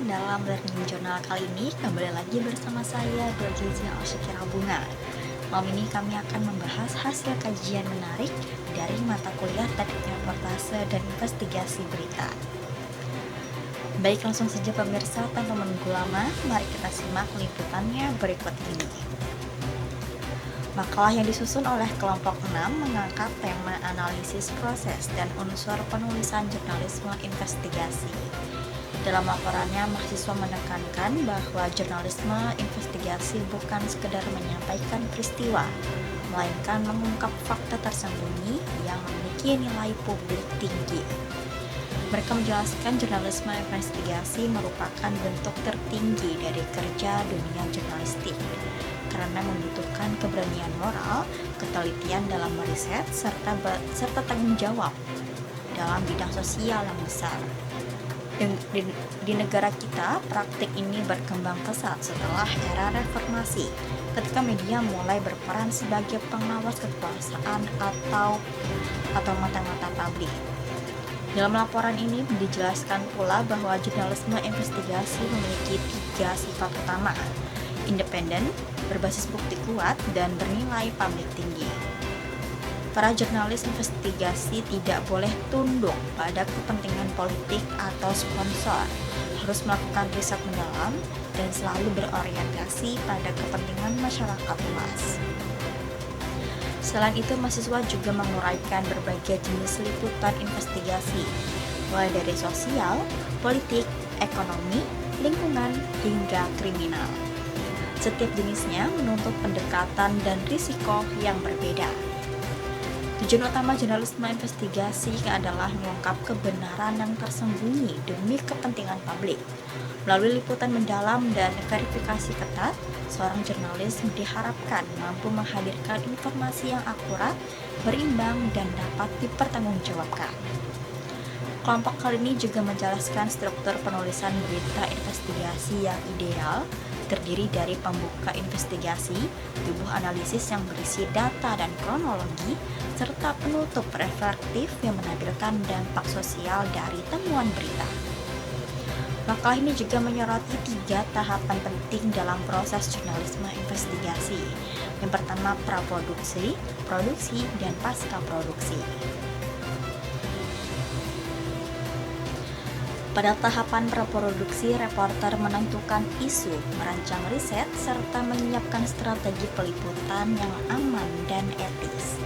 dalam Learning Journal kali ini kembali lagi bersama saya Dorjizia Osyakira Bunga. Malam ini kami akan membahas hasil kajian menarik dari mata kuliah Teknik Reportase dan Investigasi Berita. Baik, langsung saja pemirsa, tanpa menunggu lama, mari kita simak liputannya berikut ini. Makalah yang disusun oleh kelompok 6 mengangkat tema analisis proses dan unsur penulisan jurnalisme investigasi. Dalam laporannya, mahasiswa menekankan bahwa jurnalisme investigasi bukan sekedar menyampaikan peristiwa, melainkan mengungkap fakta tersembunyi yang memiliki nilai publik tinggi. Mereka menjelaskan jurnalisme investigasi merupakan bentuk tertinggi dari kerja dunia jurnalistik, karena membutuhkan keberanian moral, ketelitian dalam meriset, serta tanggung jawab dalam bidang sosial yang besar. Di negara kita, praktik ini berkembang pesat setelah era reformasi, ketika media mulai berperan sebagai pengawas kekuasaan atau mata-mata publik. Dalam laporan ini dijelaskan pula bahwa jurnalisme investigasi memiliki 3 sifat utama: independen, berbasis bukti kuat, dan bernilai publik tinggi. Para jurnalis investigasi tidak boleh tunduk pada kepentingan politik atau sponsor, harus melakukan riset mendalam dan selalu berorientasi pada kepentingan masyarakat luas. Selain itu, mahasiswa juga menguraikan berbagai jenis liputan investigasi, mulai dari sosial, politik, ekonomi, lingkungan, hingga kriminal. Setiap jenisnya menuntut pendekatan dan risiko yang berbeda. Tujuan utama jurnalisme investigasi adalah mengungkap kebenaran yang tersembunyi demi kepentingan publik. Melalui liputan mendalam dan verifikasi ketat, seorang jurnalis diharapkan mampu menghadirkan informasi yang akurat, berimbang, dan dapat dipertanggungjawabkan. Kelompok kali ini juga menjelaskan struktur penulisan berita investigasi yang ideal, terdiri dari pembuka investigasi, tubuh analisis yang berisi data dan kronologi, serta penutup reflektif yang menampilkan dampak sosial dari temuan berita. Makalah ini juga menyoroti 3 tahapan penting dalam proses jurnalisme investigasi. Yang pertama, praproduksi, produksi, dan pasca produksi. Pada tahapan praproduksi, reporter menentukan isu, merancang riset, serta menyiapkan strategi peliputan yang aman dan etis.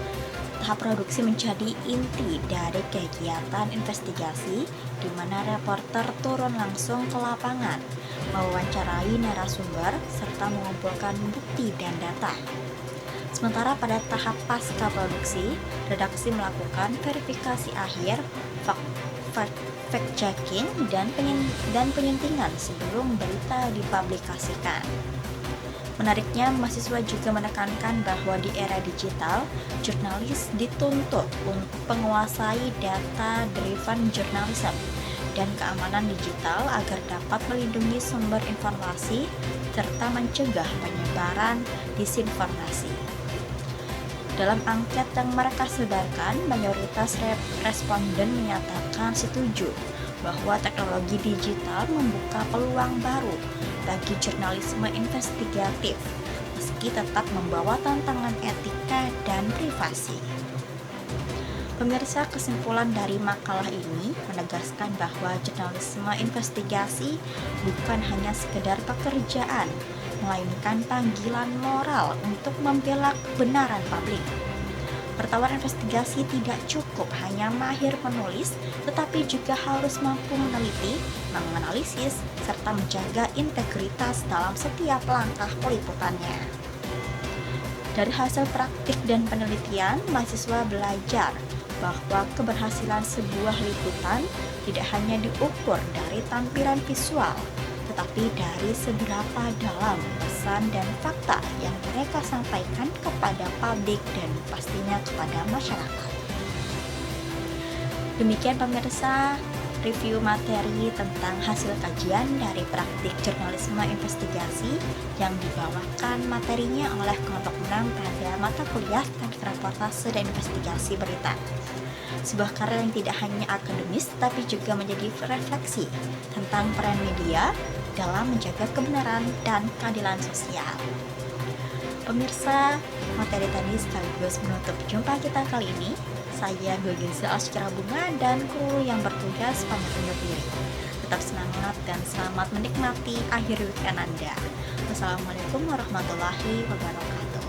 Tahap produksi menjadi inti dari kegiatan investigasi, di mana reporter turun langsung ke lapangan, mewawancarai narasumber, serta mengumpulkan bukti dan data. Sementara pada tahap pasca produksi, redaksi melakukan verifikasi akhir, fact-checking, dan penyuntingan sebelum berita dipublikasikan. Menariknya, mahasiswa juga menekankan bahwa di era digital, jurnalis dituntut untuk menguasai data-driven journalism dan keamanan digital agar dapat melindungi sumber informasi serta mencegah penyebaran disinformasi. Dalam angket yang mereka sebarkan, mayoritas responden menyatakan setuju bahwa teknologi digital membuka peluang baru bagi jurnalisme investigatif, meski tetap membawa tantangan etika dan privasi. Pemirsa, kesimpulan dari makalah ini menegaskan bahwa jurnalisme investigasi bukan hanya sekedar pekerjaan, melainkan panggilan moral untuk membela kebenaran publik. Wartawan investigasi tidak cukup hanya mahir menulis, tetapi juga harus mampu meneliti, menganalisis, serta menjaga integritas dalam setiap langkah peliputannya. Dari hasil praktik dan penelitian, mahasiswa belajar bahwa keberhasilan sebuah liputan tidak hanya diukur dari tampilan visual, tetapi dari seberapa dalam pesan dan fakta yang mereka sampaikan kepada publik dan pastinya kepada masyarakat. Demikian pemirsa, review materi tentang hasil kajian dari praktik jurnalisme investigasi yang dibawakan materinya oleh kelompok 6 pada mata kuliah Teknik Reportase dan Investigasi Berita. sebuah karya yang tidak hanya akademis tapi juga menjadi refleksi tentang peran media dalam menjaga kebenaran dan keadilan sosial. Pemirsa, materi tadi sekaligus menutup jumpa kita kali ini. Saya Gulgiza Asyikra Bunga dan kru yang bertugas pamit undur diri. Tetap semangat dan selamat menikmati akhir weekend Anda. Wassalamualaikum warahmatullahi wabarakatuh.